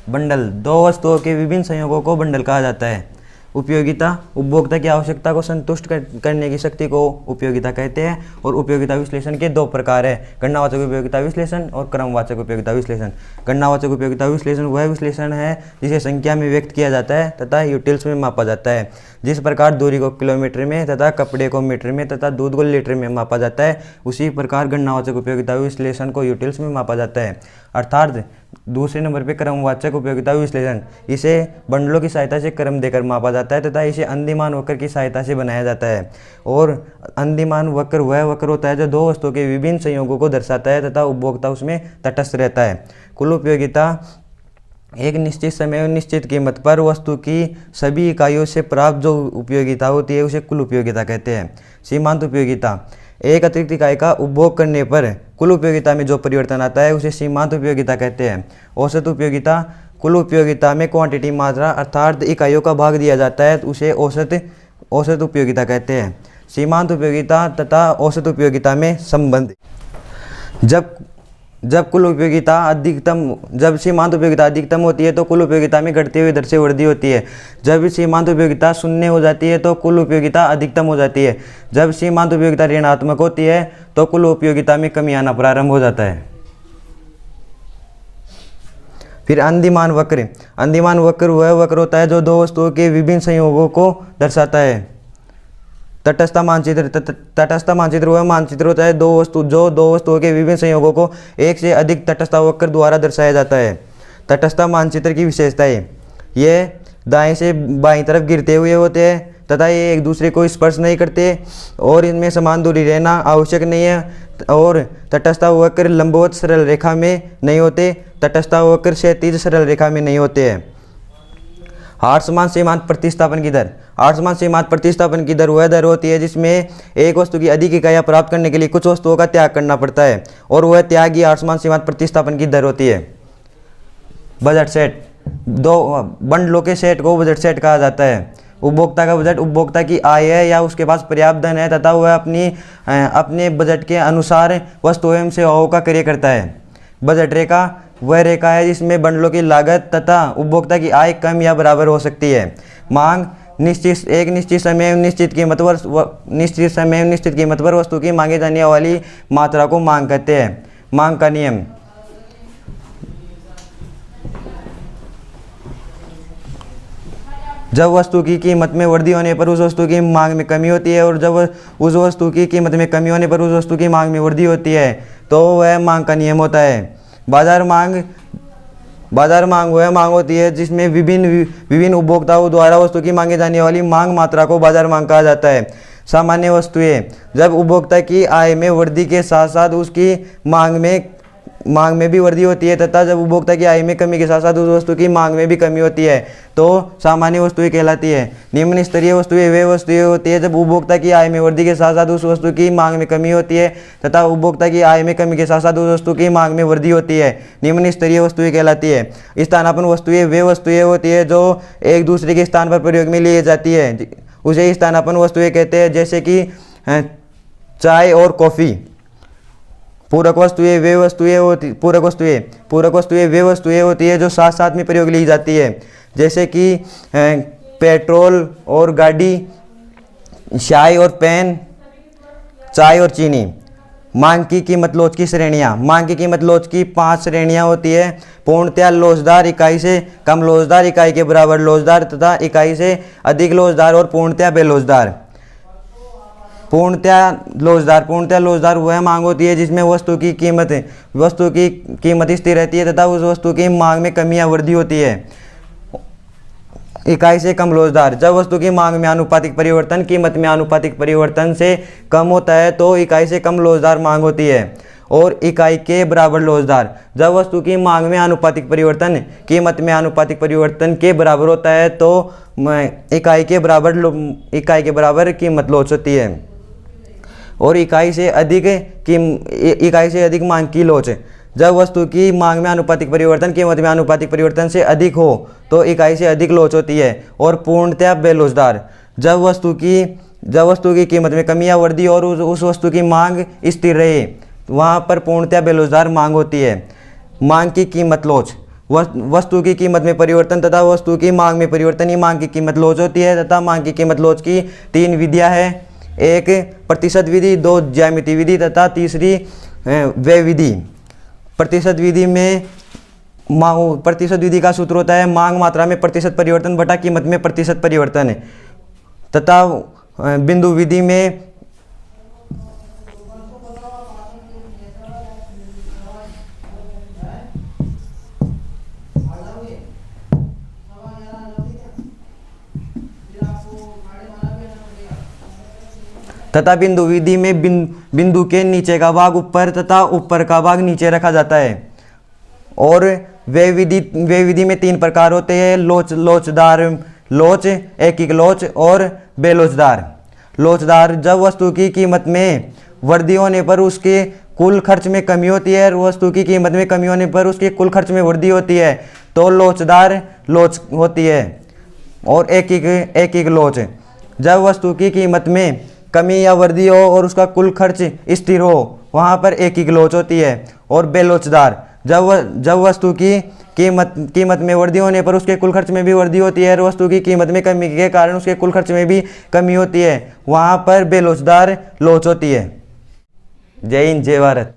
Bundle, दो वस्तुओं के विभिन्न संयोगों को बंडल कहा जाता है। उपयोगिता, उपभोक्ता की आवश्यकता को संतुष्ट करने की शक्ति को उपयोगिता कहते हैं। और उपयोगिता विश्लेषण के दो प्रकार है, गणनावाचक उपयोगिता विश्लेषण और क्रमवाचक उपयोगिता विश्लेषण। गणनावाचक उपयोगिता विश्लेषण वह विश्लेषण है जिसे संख्या में व्यक्त किया जाता है तथा यूटिल्स में मापा जाता है। जिस प्रकार दूरी को किलोमीटर में तथा कपड़े को मीटर में तथा दूध को लीटर में मापा जाता है, उसी प्रकार गणनावाचक उपयोगिता विश्लेषण को यूटिल्स में मापा जाता है। अर्थात दूसरे नंबर पे क्रमवाचक उपयोगिता विश्लेषण, इसे बंडलों की सहायता से क्रम देकर मापा जाता है तथा इसे अंदिमान वक्र की सहायता से बनाया जाता है। और अंदिमान वक्र वह वक्र होता है जो दो वस्तुओं के विभिन्न संयोगों को दर्शाता है तथा उपभोक्ता उसमें तटस्थ रहता है। कुल उपयोगिता, एक निश्चित समय और निश्चित कीमत पर वस्तु की सभी इकाइयों से प्राप्त जो उपयोगिता होती है उसे कुल उपयोगिता कहते हैं। सीमांत उपयोगिता, एक अतिरिक्त इकाई का उपभोग करने पर कुल उपयोगिता में जो परिवर्तन आता है उसे सीमांत उपयोगिता कहते हैं। औसत उपयोगिता, कुल उपयोगिता में क्वांटिटी मात्रा अर्थात इकाइयों का भाग दिया जाता है तो उसे औसत उपयोगिता कहते हैं। सीमांत उपयोगिता तथा औसत उपयोगिता में संबंध, जब कुल उपयोगिता जब सीमांत उपयोगिता अधिकतम होती है तो कुल उपयोगिता में घटते हुए दर से वृद्धि होती है। जब सीमांत उपयोगिता शून्य हो जाती है तो कुल उपयोगिता अधिकतम हो जाती है। जब सीमांत उपयोगिता ऋणात्मक होती है तो कुल उपयोगिता में कमी आना प्रारंभ हो जाता है। फिर अंदिमान वक्र, अंदिमान वक्र वह वक्र होता है जो दो वस्तुओं के विभिन्न संयोगों को दर्शाता है। तटस्थ मानचित्र वह मानचित्र होता है दो वस्तुओं के विभिन्न संयोगों को एक से अधिक तटस्थ वक्र द्वारा दर्शाया जाता है। तटस्थ मानचित्र की विशेषताएं, ये दाएं से बाईं तरफ गिरते हुए होते हैं तथा ये एक दूसरे को स्पर्श नहीं करते और इनमें समान दूरी रहना आवश्यक नहीं है। और तटस्थ वक्र लंबवत सरल रेखा में नहीं होते, तटस्थ वक्र क्षैतिज सरल रेखा में नहीं होते हैं। आर्समान सीमांत प्रतिस्थापन की दर, आर्समान सीमांत प्रतिस्थापन की दर वह दर होती है जिसमें एक वस्तु की अधिक इकाइयाँ प्राप्त करने के लिए कुछ वस्तुओं का त्याग करना पड़ता है और वह त्याग ही आर्समान सीमांत प्रतिस्थापन की दर होती है। बजट सेट, दो बंडलों के सेट को बजट सेट कहा जाता है। उपभोक्ता का बजट उपभोक्ता की आय है या उसके पास पर्याप्त धन है तथा वह अपने बजट के अनुसार वस्तुओं एवं सेवाओं का क्रय करता है। बजट रेखा वह रेखा है जिसमें बंडलों की लागत तथा उपभोक्ता की आय कम या बराबर हो सकती है। मांग, निश्चित समय एवं निश्चित कीमत पर वस्तु की मांगे जाने वाली मात्रा को मांग कहते हैं। मांग का नियम, जब वस्तु की कीमत में वृद्धि होने पर उस वस्तु की मांग में कमी होती है और जब उस वस्तु की कीमत में कमी होने पर उस वस्तु की मांग में वृद्धि होती है तो वह मांग का नियम होता है। बाजार मांग वह मांग होती है जिसमें विभिन्न उपभोक्ताओं द्वारा वस्तु की मांगे जाने वाली मांग मात्रा को बाजार मांग कहा जाता है। सामान्य वस्तुएं, जब उपभोक्ता की आय में वृद्धि के साथ साथ उसकी मांग में भी वृद्धि होती है तथा जब उपभोक्ता की आय में कमी के साथ साथ उस वस्तु की मांग में भी कमी होती है तो सामान्य वस्तुएं कहलाती है। निम्न स्तरीय वस्तुएं वे वस्तुएं होती है जब उपभोक्ता की आय में वृद्धि के साथ साथ उस वस्तु की मांग में कमी होती है तथा उपभोक्ता की आय में कमी के साथ साथ उस वस्तु की मांग में वृद्धि होती है। निम्न स्तरीय वस्तुएं कहलाती है। स्थानापन्न वस्तुएं वे वस्तुएं होती है जो एक दूसरे के स्थान पर प्रयोग में ली जाती है, उसे स्थानापन्न वस्तुएं कहते हैं। जैसे कि चाय और कॉफ़ी। पूरक वस्तुएं वे वस्तुएं होती है जो साथ साथ में प्रयोग ली जाती है, जैसे कि पेट्रोल और गाड़ी, चाय और पेन, चाय और चीनी। मांग की कीमत लोच की श्रेणियाँ, मांग की कीमत लोच की 5 श्रेणियाँ होती है। पूर्णतया लोचदार, इकाई से कम लोचदार, इकाई के बराबर लोचदार तथा इकाई से अधिक लोचदार और पूर्णतया बेलोचदार। पूर्णतया लोचदार वह मांग होती है जिसमें वस्तु की कीमत स्थिर रहती है तथा उस वस्तु की मांग में कमी या वृद्धि होती है। इकाई से कम लोचदार, जब वस्तु की मांग में आनुपातिक परिवर्तन कीमत में आनुपातिक परिवर्तन से कम होता है तो इकाई से कम लोचदार मांग होती है। और इकाई के बराबर लोचदार, जब वस्तु की मांग में आनुपातिक परिवर्तन कीमत में आनुपातिक परिवर्तन के बराबर होता है तो इकाई के बराबर कीमत लोच होती है। और इकाई से अधिक मांग की लोच, जब वस्तु की मांग में आनुपातिक परिवर्तन कीमत में आनुपातिक परिवर्तन से अधिक हो तो इकाई से अधिक लोच होती है। और पूर्णतया बेलोचदार, जब वस्तु की कीमत में कमी या वृद्धि और उस वस्तु की मांग स्थिर रहे, वहाँ पर पूर्णतया बेलोचदार मांग होती है। मांग की कीमत लोच, वस्तु की कीमत में परिवर्तन तथा वस्तु की मांग में परिवर्तन, ये मांग की कीमत लोच होती है तथा मांग की कीमत लोच की 3 विधियां हैं। एक प्रतिशत विधि, 2 ज्यामिति विधि तथा तीसरी व्यय विधि। प्रतिशत विधि में प्रतिशत विधि का सूत्र होता है मांग मात्रा में प्रतिशत परिवर्तन बटा कीमत में प्रतिशत परिवर्तन तथा बिंदु विधि में बिंदु के नीचे का भाग ऊपर तथा ऊपर का भाग नीचे रखा जाता है। और व्यय विधि में 3 प्रकार होते हैं, लोचदार लोच, एकिक लोच और बेलोचदार। लोचदार, जब वस्तु की कीमत में वृद्धि होने पर उसके कुल खर्च में कमी होती है और वस्तु की कीमत में कमी होने पर उसके कुल खर्च में वृद्धि होती है तो लोचदार लोच होती है। और एकिक लोच, जब वस्तु की कीमत में कमी या वृद्धि हो और उसका कुल खर्च स्थिर हो, वहाँ पर एकिक लोच होती है। और बेलोचदार, जब वस्तु की कीमत में वृद्धि होने पर उसके कुल खर्च में भी वृद्धि होती है और वस्तु की कीमत में कमी के कारण उसके कुल खर्च में भी कमी होती है, वहाँ पर बेलोचदार लोच होती है। जय हिंद, जय भारत।